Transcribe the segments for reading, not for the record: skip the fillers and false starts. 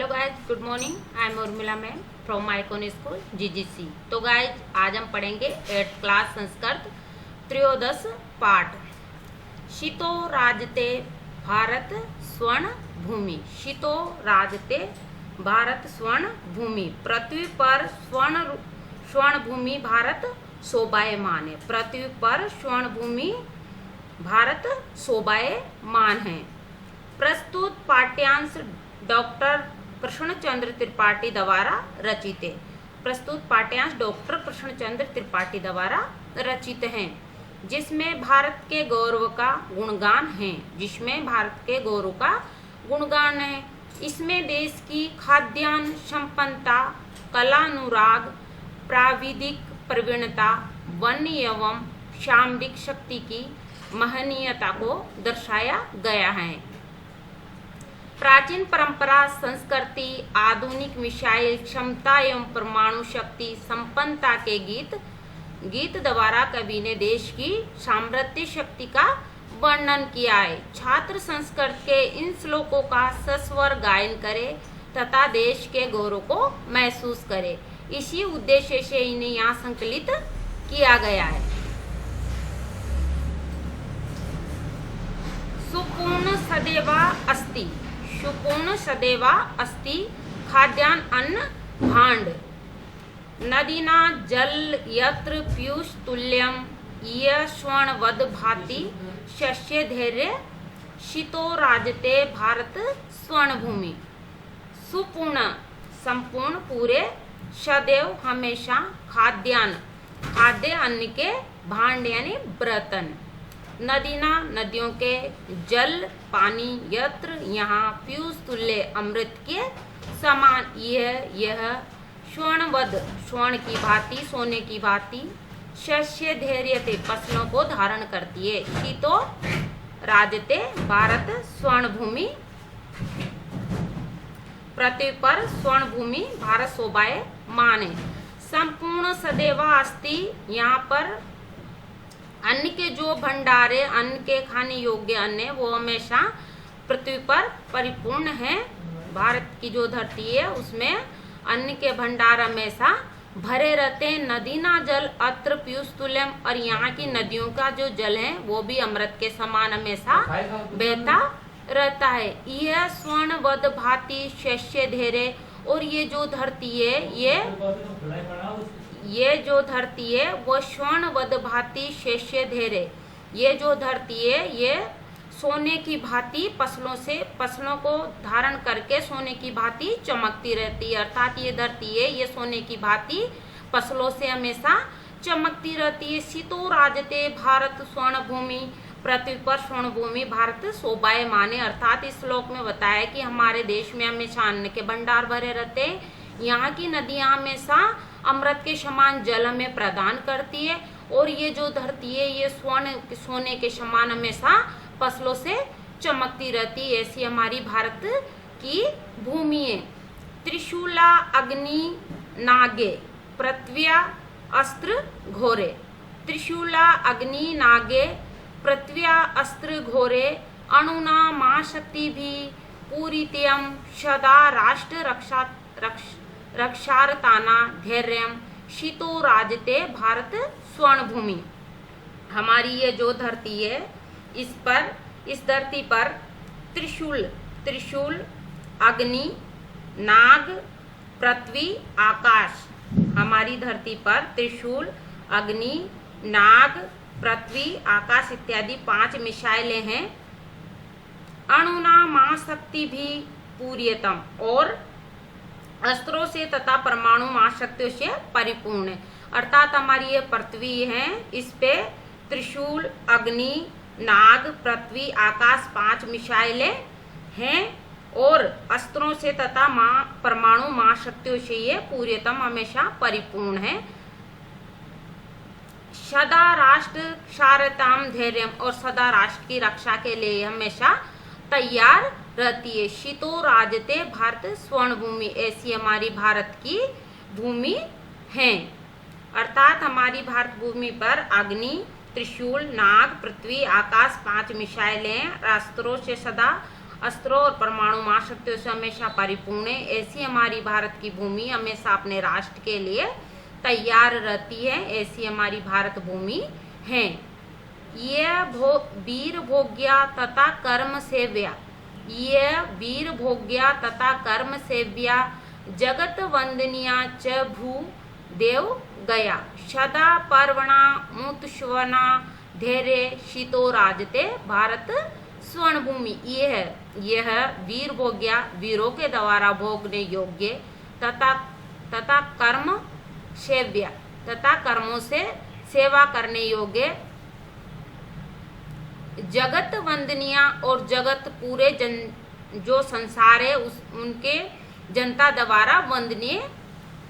Hello guys, good morning. I am Urmila ma'am from माइकोन school GGC. तो guys आज हम पढ़ेंगे 8th क्लास संस्कृत त्रयोदश पाठ। शीतो राजते भारत स्वर्ण भूमि। शीतो राजते भारत स्वर्ण भूमि। पृथ्वी पर स्वर्ण भूमि भारत शोभायमान है। पृथ्वी पर स्वर्ण भूमि भारत शोभायमान है। प्रस्तुत पाठ्यांश डॉक्टर कृष्णचंद्र त्रिपाठी द्वारा रचित है। प्रस्तुत पाठ्यांश डॉक्टर कृष्णचंद्र त्रिपाठी द्वारा रचित हैं, जिसमें भारत के गौरव का गुणगान है। जिसमें भारत के गौरव का गुणगान है। इसमें देश की खाद्यान्न संपन्नता, कलानुराग, प्राविधिक प्रवीणता, वन एवं सामरिक शक्ति की महनीयता को दर्शाया गया है। प्राचीन परंपरा, संस्कृति, आधुनिक मिसाइल क्षमता एवं परमाणु शक्ति संपन्नता के गीत द्वारा कवि ने देश की सामर्थ्य शक्ति का वर्णन किया है। छात्र संस्कृत के इन श्लोकों का सस्वर गायन करे तथा देश के गौरव को महसूस करे। इसी उद्देश्य से इन्हें यहाँ संकलित किया गया है। सुपूर्ण सदैवा अस्ति। सुपूर्ण सदैवा अस्ति खाद्यान्न अन्न भाण्ड। नदीना जल यत्र पीयूष तुल्यम ये स्वर्णवद भाति शस्य धैर्य शीतो राजते भारत स्वर्ण भूमि। सुपूर्ण संपूर्ण पूरे, सदैव हमेशा, खाद्य अन्न के भाण्ड यानी बर्तन। नदीना नदियों के, जल पानी, यत्र यहाँ, पीयूष तुल्य अमृत के समान, यह स्वर्णवद स्वर्ण की भांति, सोने की भांति, शस्य धैर्यते फसलों को धारण करती है। शीतो राजते भारत स्वर्ण भूमि। पृथ्वी पर स्वर्ण भूमि भारत शोभायमान है। संपूर्ण सदैवा अस्ति, यहाँ पर अन्न के जो भंडार है, अन्न के खाने योग्य अन्न है, वो हमेशा पृथ्वी पर परिपूर्ण है। भारत की जो धरती है उसमें अन्न के भंडार हमेशा भरे रहते हैं। नदी ना जल अत्र पीयूष तुल्यम, और यहाँ की नदियों का जो जल है वो भी अमृत के समान हमेशा बहता रहता है। यह स्वर्णवद भांति शस्य धैर्य, और ये जो धरती है, ये जो धरती है वो स्वर्णवद भांति शस्य धैर्य, ये जो धरती है ये सोने की भांति फसलों को धारण करके सोने की भांति चमकती रहती है। अर्थात ये धरती है ये सोने की भांति फसलों से हमेशा चमकती रहती है। शीतो राजते भारत स्वर्ण भूमि। पृथ्वी पर स्वर्ण भूमि भारत शोभायमान है। अर्थात इस श्लोक में बताया कि हमारे देश में हमेशा अन्न के भंडार भरे रहते हैं। यहाँ की नदियाँ हमेशा अमृत के समान जल हमें प्रदान करती है, और ये जो धरती है ये सोने के समान हमेशा फसलों से चमकती रहती है। ऐसी हमारी भारत की भूमि है। त्रिशूला अग्नि नागे पृथ्व्या अस्त्र घोरे। त्रिशूला अग्नि नागे पृथ्व्या अस्त्र घोरे अणुना मां शक्ति भी पूरित्यम सदा राष्ट्र रक्षारताना धैर्यम शीतो राजते भारत स्वर्ण भूमि। हमारी ये जो धरती है इस धरती पर त्रिशूल अग्नि नाग पृथ्वी आकाश, हमारी धरती पर त्रिशूल अग्नि नाग पृथ्वी आकाश इत्यादि 5 मिसाइलें हैं। अणुना मां शक्ति भी पूर्यतम, और अस्त्रों से तथा परमाणु महाशक्तियों से परिपूर्ण है। अर्थात हमारी ये पृथ्वी है, इस पे त्रिशूल अग्नि नाग पृथ्वी आकाश 5 मिसाइलें हैं, और अस्त्रों से तथा परमाणु महाशक्तियों से ये पूर्णतम हमेशा परिपूर्ण है। सदा राष्ट्र क्षारताम धैर्यम, और सदा राष्ट्र की रक्षा के लिए हमेशा तैयार रहती है। शीतो राजते भारत स्वर्ण भूमि, ऐसी हमारी भारत की भूमि है। अर्थात हमारी भारत भूमि पर अग्नि त्रिशूल नाग पृथ्वी आकाश 5 मिसाइलें हैं। अस्त्रों से सदा अस्त्रों और परमाणु महाशक्तियों से हमेशा परिपूर्ण है। ऐसी हमारी भारत की भूमि हमेशा अपने राष्ट्र के लिए तैयार रहती है। ऐसी हमारी भारत भूमि है। यह वीर भोग्या तथा कर्म सेव्या, यह वीर भोग्या तथा कर्म सेव्या जगत वंदनिया च भू देव गया, सदा पर्वणा मुत्स्वना धैर्य शीतो राजते भारत स्वर्ण भूमि। यह वीर भोग्या, वीरों के द्वारा भोगने योग्य तथा कर्म सेव्या, तथा कर्मों से सेवा करने योग्य, जगत वंदनिया और जगत पूरे जो संसार है उनके जनता द्वारा वंदनीय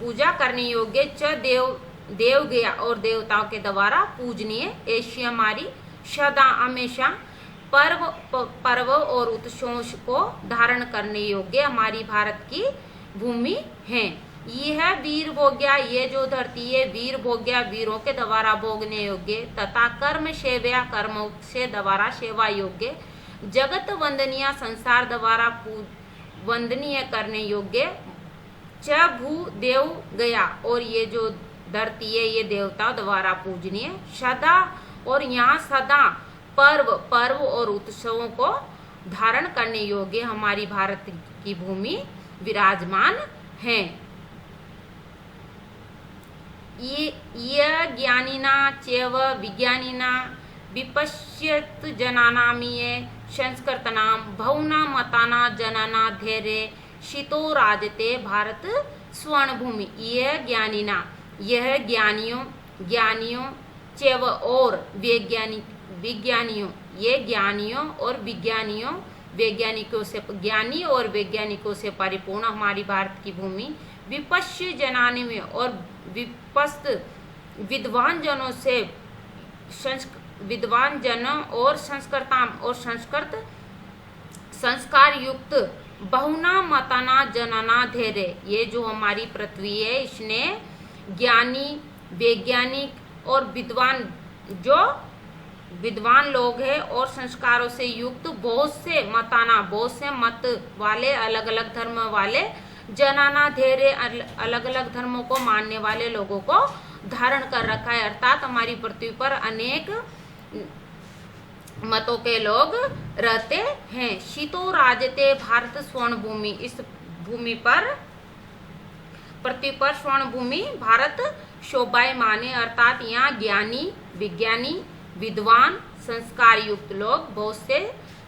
पूजा करने योग्य, च देव गया और देवताओं के द्वारा पूजनीय। ऐसी हमारी सदा हमेशा पर्व और उत्सवों को धारण करने योग्य हमारी भारत की भूमि है। यह वीर भोग्या, ये जो धरती है वीर भोग्या, वीरों के द्वारा भोगने योग्य तथा कर्म सेव्या, कर्मों से द्वारा सेवा योग्य, जगत वंदनीय, संसार द्वारा वंदनीय करने योग्य, च भू देव गया और ये जो धरती है ये देवता द्वारा पूजनीय, सदा और यहाँ सदा पर्व और उत्सवों को धारण करने योग्य हमारी भारत की भूमि विराजमान है। ये ज्ञानिना चैव विज्ञानिना विपश्यत जनानामीय संस्कृतनाम बहुना मताना जनना धैर्य शीतो राजते भारत स्वर्ण भूमि। यह ज्ञानिना, यह ज्ञानियों चैव और विज्ञानियों, ये ज्ञानियों और वैज्ञानिकों से, ज्ञानी और वैज्ञानिकों से परिपूर्ण हमारी भारत की भूमि, विपश्य जनाने में और विपस्त विद्वान जनों से, विद्वान जनों और संस्कृत संस्कार युक्त, बहुना मताना जनना धैर्य, ये जो हमारी पृथ्वी है इसने ज्ञानी वैज्ञानिक और विद्वान लोग हैं और संस्कारों से युक्त बहुत से मत वाले, अलग अलग धर्म वाले, जनाना धैर्य, अलग अलग धर्मों को मानने वाले लोगों को धारण कर रखा है। अर्थात हमारी पृथ्वी पर अनेक मतों के लोग रहते हैं। शीतो राजते भारत स्वर्ण भूमि, इस भूमि पर, पृथ्वी पर स्वर्ण भूमि भारत शोभायमान है। अर्थात यहाँ ज्ञानी विज्ञानी विद्वान संस्कार युक्त लोग, बहुत से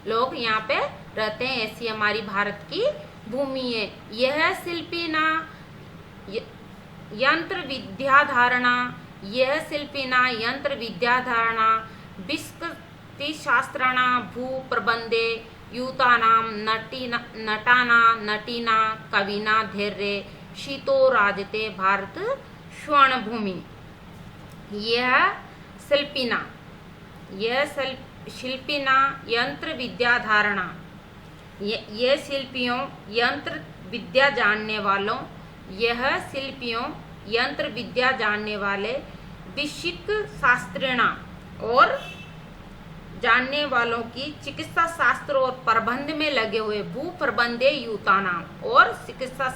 लोग यहाँ पे रहते हैं। ऐसी हमारी भारत की भूमि है। यह शिल्पिना यंत्र विद्या धारणा, यह शिल्पिना यंत्र विद्या धारणा विस्कृति शास्त्राणा भू प्रबंधे यूतानाम नटाना नटीना कविना धैर्य शीतो राजते भारत स्वर्ण भूमि। यह शिल्पिना यंत्र विद्या धारणा, यह शिल्पियों यंत्र विद्या जानने वालों, यह शिल्पियों यंत्र विद्या जानने वाले, विशिक शास्त्रिणा और जानने वालों की चिकित्सा शास्त्र और प्रबंध में लगे हुए, भू प्रबंधे यूतानाम और चिकित्सा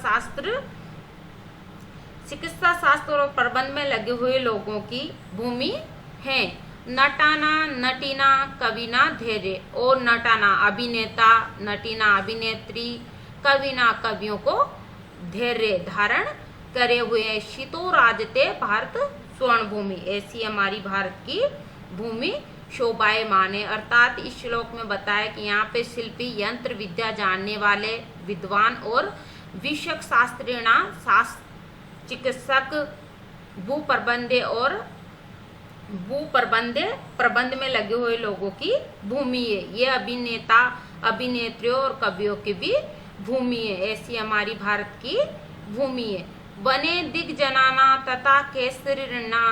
शास्त्र और प्रबंध में लगे हुए लोगों की भूमि है। नटाना नटीना कविना धैर्य, और नटाना अभिनेता, नटीना अभिनेत्री, कविना कवियों को धैर्य धारण करे हुए। शीतो राजते भारत स्वर्ण भूमि, ऐसी हमारी भारत की भूमि शोभायमान है। अर्थात इस श्लोक में बताया कि यहाँ पे शिल्पी यंत्र विद्या जानने वाले विद्वान और विषक शास्त्रीणा चिकित्सक प्रबंध में लगे हुए लोगों की भूमि है। ये अभिनेता अभिनेत्रियों और कवियों की भी भूमि है। ऐसी हमारी भारत की भूमि है। वने दिग्जनाना तथा केसरिणा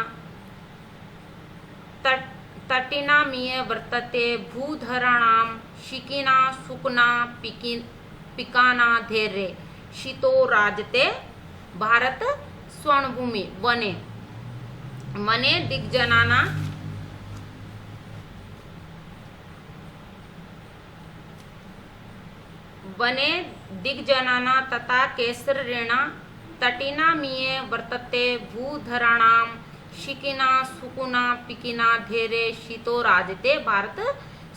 तटिना मिय वर्तते भूधराणाम शिकिना सुकना पिकाना धैर्य शीतो राजते भारत स्वर्ण भूमि। वने दिग्जनाना वने दिग्जनाना तथा केसरेण तटिनामीये वर्तते भूधराणां शिकिना सुकुना पिकिना धेरे शीतो राजते भारत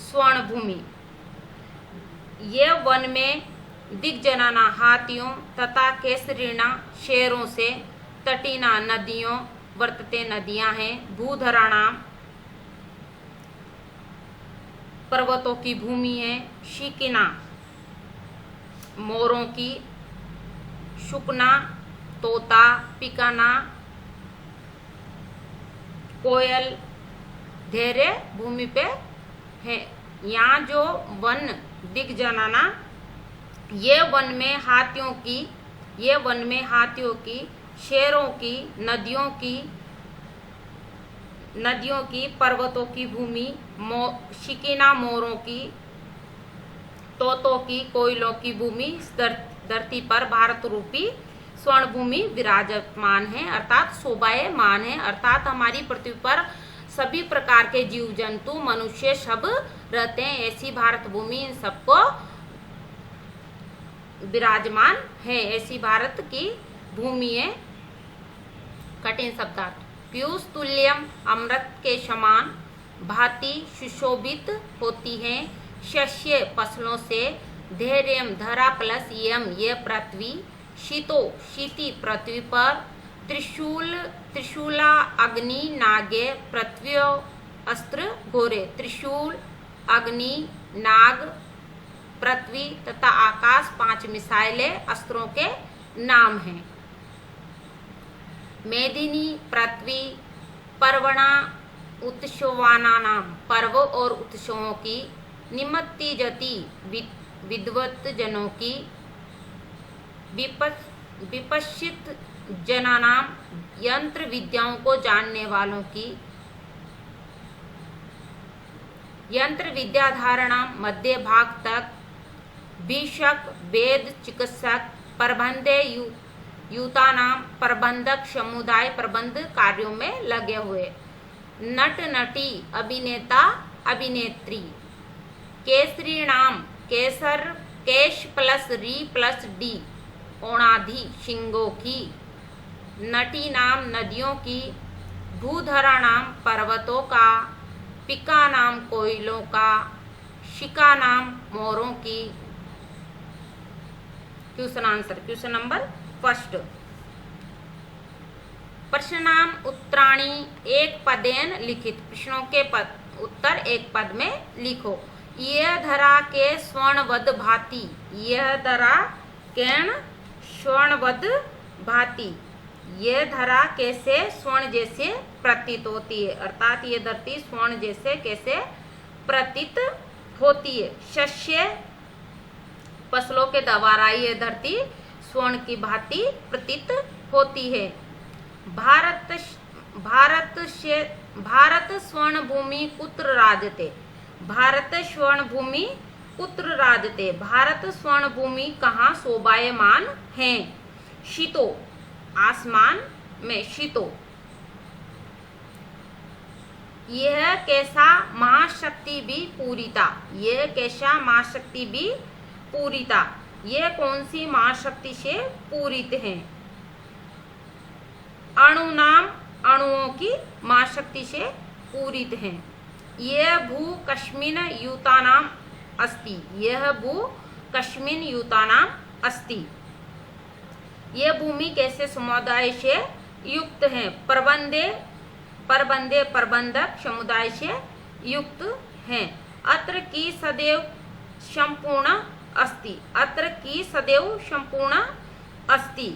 स्वर्ण भूमि। ये वन में दिग्जनाना हाथियों तथा केसरीना शेरों से, तटीना नदियों वर्तते नदियां हैं, भूधराणाम पर्वतों की भूमि है, शिकिना मोरों की, शुकना तोता, पिकाना कोयल, धेरे भूमि पे है। यहाँ जो वन दिग्जनाना ये वन में हाथियों की, शेरों की, नदियों की, पर्वतों की भूमि, शिकीना मोरों की, तोतों की, कोयलों की भूमि, धरती पर भारत रूपी स्वर्ण भूमि विराजमान है, अर्थात शोभायमान है। अर्थात हमारी पृथ्वी पर सभी प्रकार के जीव जंतु, मनुष्य सब रहते हैं, ऐसी भारत भूमि इन सबको विराजमान है, ऐसी भारत की भूमि है। कठिन शब्दार्थ। पीयूष तुल्यम अमृत के समान भांति सुशोभित होती है, शस्य फसलों से, धैर्यम धरा प्लस यम ये पृथ्वी, शीतो शीति पृथ्वी पर, त्रिशूला अग्नि नागे पृथ्वी अस्त्र घोरे। त्रिशूल, अग्नि, नाग, पृथ्वी तथा आकाश 5 मिसाइलें अस्त्रों के नाम हैं। मेदिनी पृथ्वी, पर्वणा उत्सवाना नाम पर्व और उत्सवों की, निमत्ति जति विद्वत जनों की, विपश्चित जनानाम यंत्र विद्याओं को जानने वालों की, यंत्र विद्या धारणा मध्य भाग तक, भीषक वेद चिकित्सक, प्रबंधे युता नाम प्रबंधक समुदाय प्रबंध कार्यों में लगे हुए, नट नटी अभिनेता अभिनेत्री, केसरी नाम केसर केश प्लस री प्लस डी ओणाधि सिंगों की, नटी नाम नदियों की, भूधरा नाम पर्वतों का, पिका नाम कोयलों का, शिका नाम मोरों की। Question answer. Question number first. प्रश्नाम उत्तराणी एक पदेन लिखित। प्रश्नों के उत्तर एक पद में लिखो। यह धरा के स्वर्णवद भांति, यह धरा केन स्वर्णवद भांति, यह धरा कैसे स्वर्ण जैसे प्रतीत होती है, अर्थात ये धरती स्वर्ण जैसे कैसे प्रतीत होती है। शस्य फसलों के द्वारा ये धरती स्वर्ण की भांति प्रतीत होती है। भारत स्वर्ण भूमि कुत्र राजते, भारत स्वर्ण भूमि कुत्र राजते, भारत स्वर्ण भूमि कहाँ शोभायमान है। शीतो आसमान में, शीतो यह कैसा महाशक्ति भी पूरिता, यह कैसा महाशक्ति भी पूरिता, यह कौन सी महाशक्ति से पूरित है। अणु नाम अणुओं की महाशक्ति से पूरित है। यह भू कस्मिन युतानाम अस्ति, यह भू कस्मिन युतानाम अस्ति, यह भूमि कैसे समुदाय से युक्त है। प्रबंधे प्रबंधक समुदाय से युक्त है। अत्र की सदैव संपूर्ण अस्ति, अत्र की सदैव संपूर्ण अस्ति,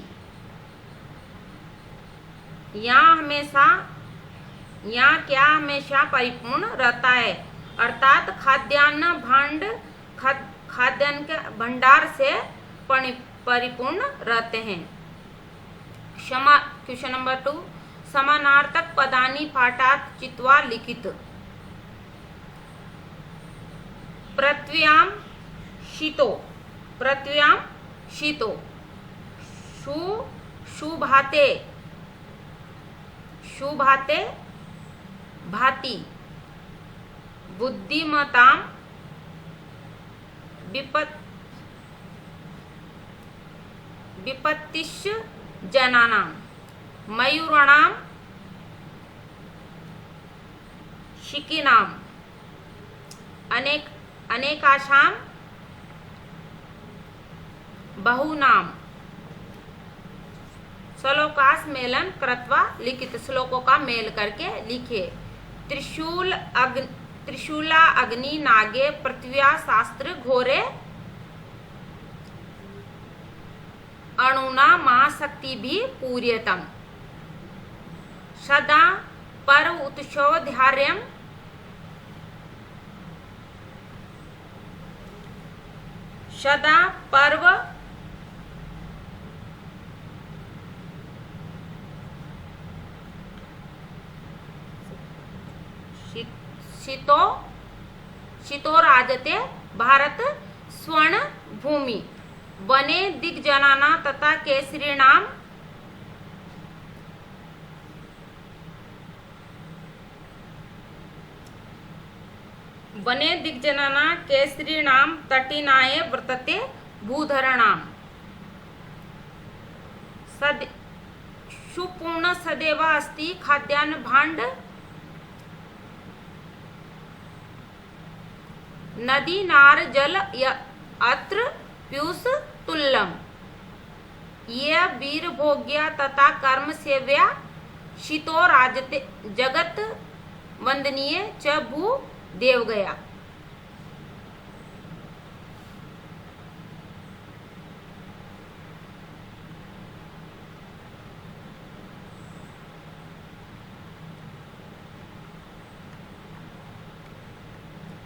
यहाँ क्या हमेशा परिपूर्ण रहता है, अर्थात खाद्यान्न के भंडार से परिपूर्ण रहते हैं। Question number 2। समानार्थक पदानि पाठात् चित्वा लिखित। पृथ्व्याम शीतो, पृथ्व्याम शीतो, शुभाते भाति, विपत्तिश्च जनानां मयूराणां शिकीनां अनेकाशां बहूनां श्लोकास मेलन कृत्वा लिखित, श्लोकों का मेल करके लिखे। त्रिशूला अग्नि नागे पृथ्व्या शास्त्र घोरे अणुना महाशक्ति भी पूर्यतम सदा पर उत्सव धार्यम सदा पर्व शीतो राजते भारत स्वर्ण भूमि वने दिग्जनाना तथा केसरीणाम वने दिग्जनाना केसरीणाम तटिनाये वर्तते भूधराणाम सुपूर्ण सदैव अस्ति खाद्यान्न भाण्ड नदी नार जल अत्र पीयूष तुल्यम ये वीर भोग्या तथा कर्म सेव्या शीतो राजते जगत वंदनीय च भू देव गया।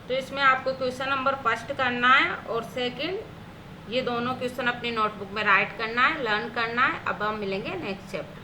तो इसमें आपको क्वेश्चन नंबर फर्स्ट करना है और सेकंड ये दोनों क्वेश्चन अपनी नोटबुक में राइट करना है, लर्न करना है। अब हम मिलेंगे नेक्स्ट चैप्टर।